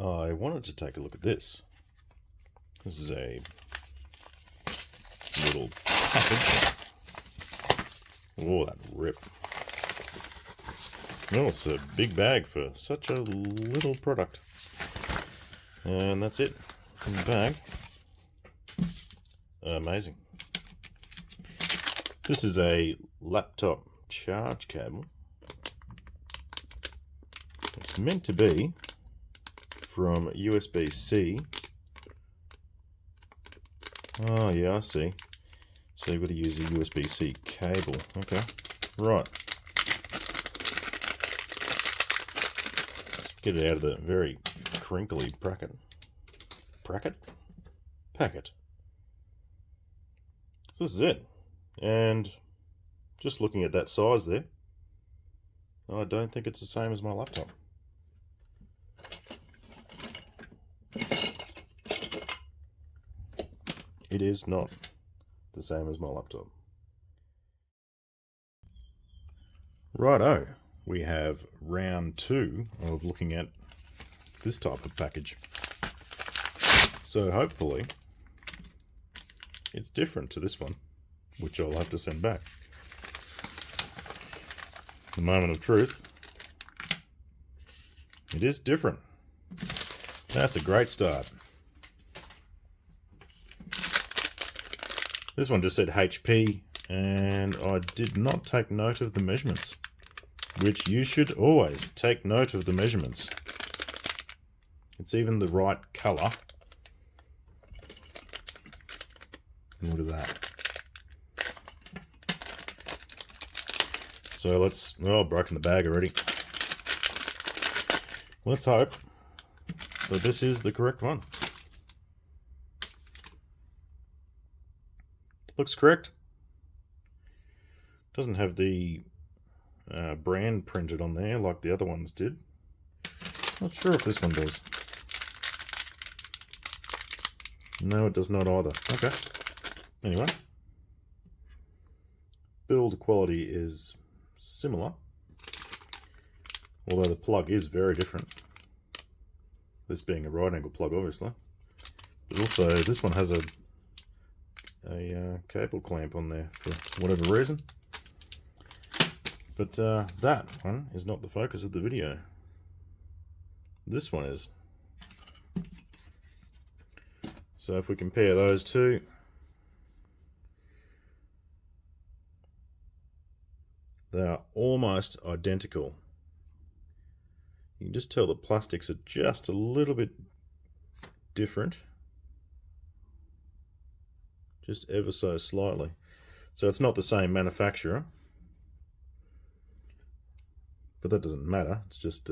I wanted to take a look at this. This is a little package. Oh, that rip. Oh, it's a big bag for such a little product. And that's it in the bag. Amazing. This is a laptop charge cable. It's meant to be from USB-C. Oh yeah, I see. So you've got to use a USB-C cable. Okay, right. Get it out of the very crinkly packet. Packet. So this is it. And just looking at that size there, I don't think it's the same as my laptop. It is not the same as my laptop. Righto, we have round 2 of looking at this type of package. So hopefully it's different to this one, which I'll have to send back. The moment of truth. It is different. That's a great start. This one just said HP, and I did not take note of the measurements, which you should always take note of the measurements. It's even the right color. Look at that. So let's, well, I've broken the bag already. Let's hope that this is the correct one. Looks correct. Doesn't have the brand printed on there like the other ones did. Not sure if this one does. No, it does not either. Okay. Anyway. Build quality is similar, although the plug is very different. This being a right angle plug, obviously. But also, this one has a cable clamp on there for whatever reason. But that one is not the focus of the video. This one is. So if we compare those two, they are almost identical. You can just tell the plastics are just a little bit different. Just ever so slightly. So it's not the same manufacturer. But that doesn't matter. It's just,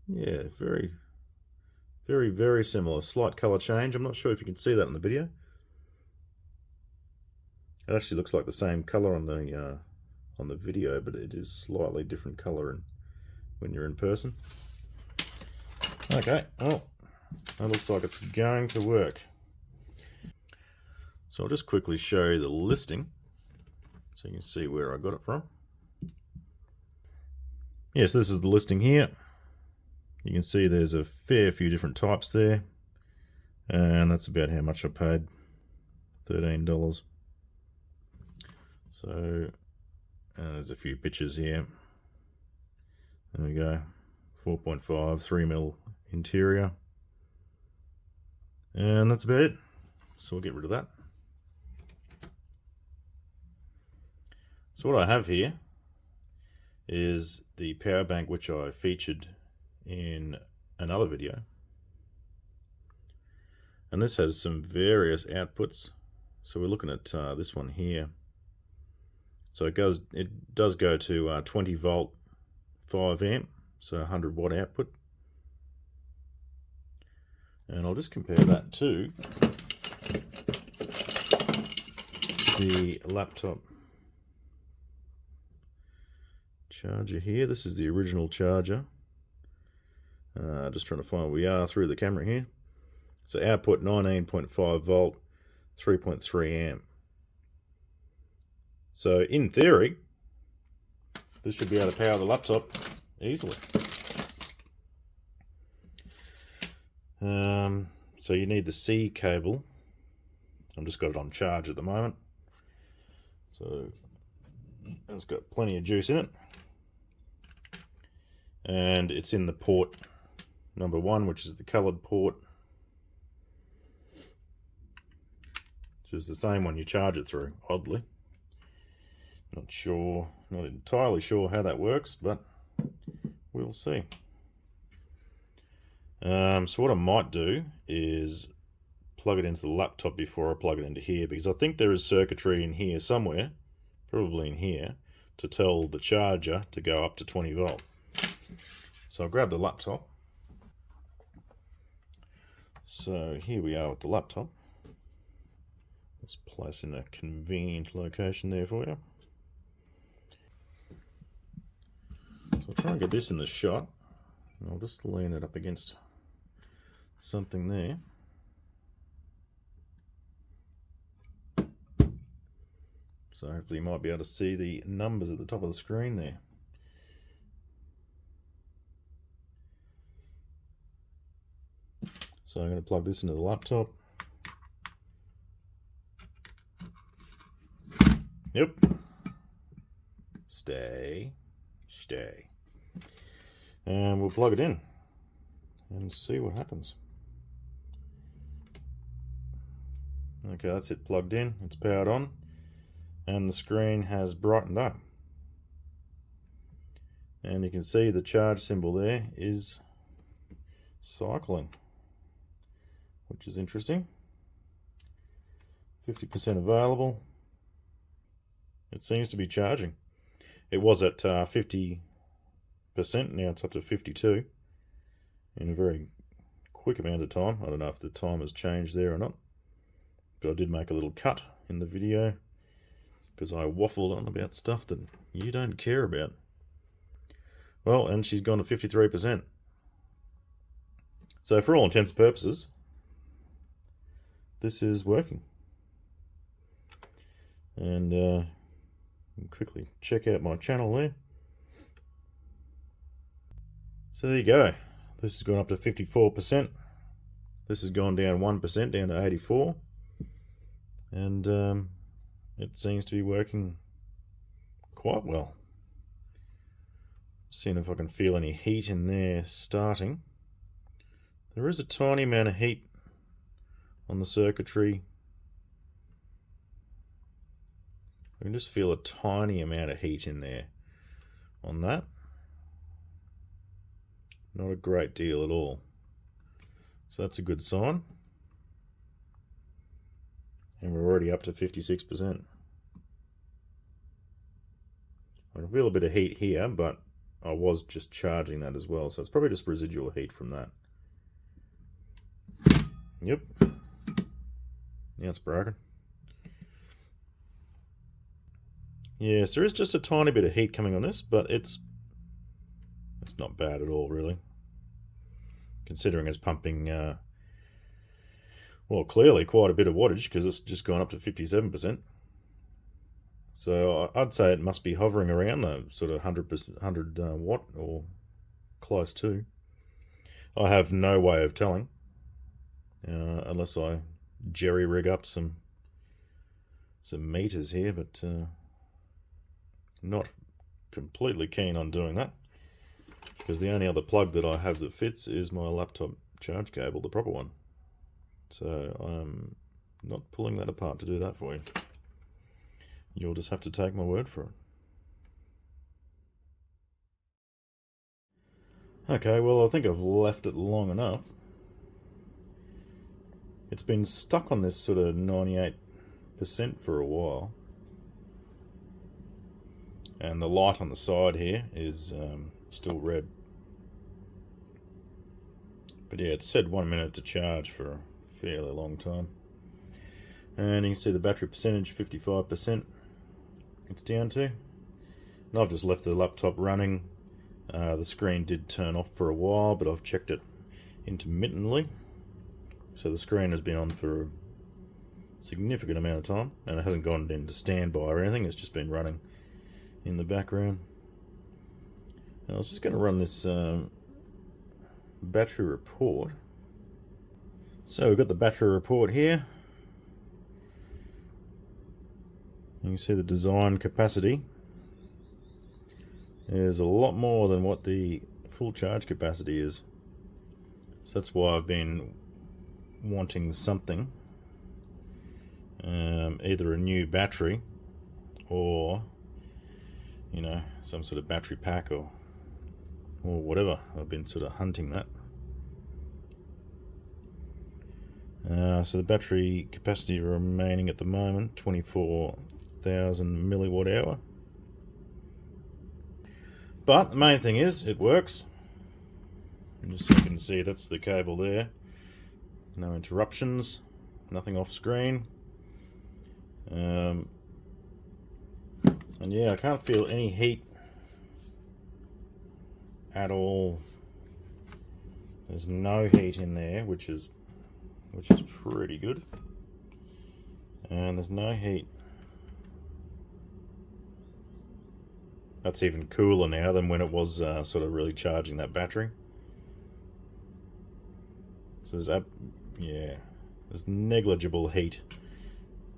yeah, very, very, very similar. Slight color change. I'm not sure if you can see that in the video. It actually looks like the same color on the video, but it is slightly different color when you're in person. Okay, well, that looks like it's going to work. So I'll just quickly show you the listing so you can see where I got it from. Yes, this is the listing here. You can see there's a fair few different types there, and that's about how much I paid, $13. So there's a few pictures here. There we go, 4.5, 3mm interior. And that's about it. So we'll get rid of that. So what I have here is the power bank, which I featured in another video. And this has some various outputs. So we're looking at this one here. So it does go to 20 volt, 5 amp, so 100 watt output. And I'll just compare that to the laptop charger here. This is the original charger. Just trying to find where we are through the camera here. So output 19.5 volt, 3.3 amp. So in theory, this should be able to power the laptop easily. So you need the C cable. I've just got it on charge at the moment, so it's got plenty of juice in it, and it's in the port number 1, which is the coloured port, which is the same one you charge it through, oddly. Not entirely sure how that works, but we'll see. So what I might do is plug it into the laptop before I plug it into here, because I think there is circuitry in here somewhere, probably in here, to tell the charger to go up to 20 volt. So I'll grab the laptop. So here we are with the laptop. Let's place in a convenient location there for you. So I'll try and get this in the shot. I'll just lean it up against something there. So hopefully you might be able to see the numbers at the top of the screen there. So I'm going to plug this into the laptop. Yep. Stay. And we'll plug it in and see what happens. Okay, that's it plugged in. It's powered on. And the screen has brightened up. And you can see the charge symbol there is cycling, which is interesting. 50% available. It seems to be charging. It was at 50%, now it's up to 52% in a very quick amount of time. I don't know if the time has changed there or not, but I did make a little cut in the video because I waffled on about stuff that you don't care about. Well, and she's gone to 53%. So for all intents and purposes, this is working. And quickly check out my channel there. So there you go. This has gone up to 54%. This has gone down 1%, down to 84. And it seems to be working quite well. Seeing if I can feel any heat in there starting. There is a tiny amount of heat on the circuitry. I can just feel a tiny amount of heat in there on that. Not a great deal at all. So that's a good sign. And we're already up to 56%. I can feel a bit of heat here, but I was just charging that as well, so it's probably just residual heat from that. Yep. Now it's broken. Yes, there is just a tiny bit of heat coming on this, but it's not bad at all, really. Considering it's pumping, well, clearly quite a bit of wattage, because it's just gone up to 57%. So I'd say it must be hovering around the sort of 100 watt or close to. I have no way of telling, unless I jerry rig up some meters here, but not completely keen on doing that, because the only other plug that I have that fits is my laptop charge cable, the proper one. So I'm not pulling that apart to do that for you. You'll just have to take my word for it. Okay, well, I think I've left it long enough. It's been stuck on this sort of 98% for a while. And the light on the side here is still red. But yeah, it said 1 minute to charge for a fairly long time. And you can see the battery percentage, 55%. It's down to. And I've just left the laptop running. The screen did turn off for a while, but I've checked it intermittently. So the screen has been on for a significant amount of time, and it hasn't gone into standby or anything, it's just been running in the background. And I was just going to run this battery report So we've got the battery report here. You can see the design capacity is a lot more than what the full charge capacity is. So that's why I've been wanting something, either a new battery or, you know, some sort of battery pack or whatever. I've been sort of hunting that. So the battery capacity remaining at the moment, 24,000 milliwatt hour. But the main thing is, it works. And just so you can see, that's the cable there. No interruptions, nothing off screen. And yeah, I can't feel any heat at all. There's no heat in there, which is pretty good. And there's no heat. That's even cooler now than when it was sort of really charging that battery. So there's there's negligible heat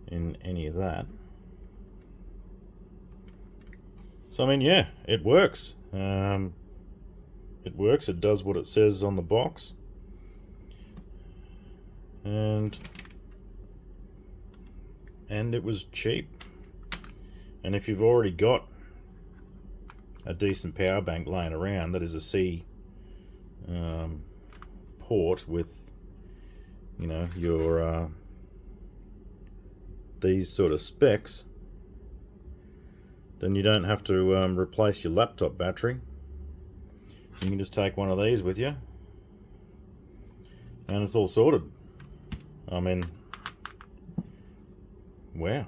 in any of that. So I mean, yeah, it works. It works. It does what it says on the box, and it was cheap. And if you've already got a decent power bank laying around that is a C port with, you know, your these sort of specs, then you don't have to replace your laptop battery. You can just take one of these with you and it's all sorted. I mean, wow,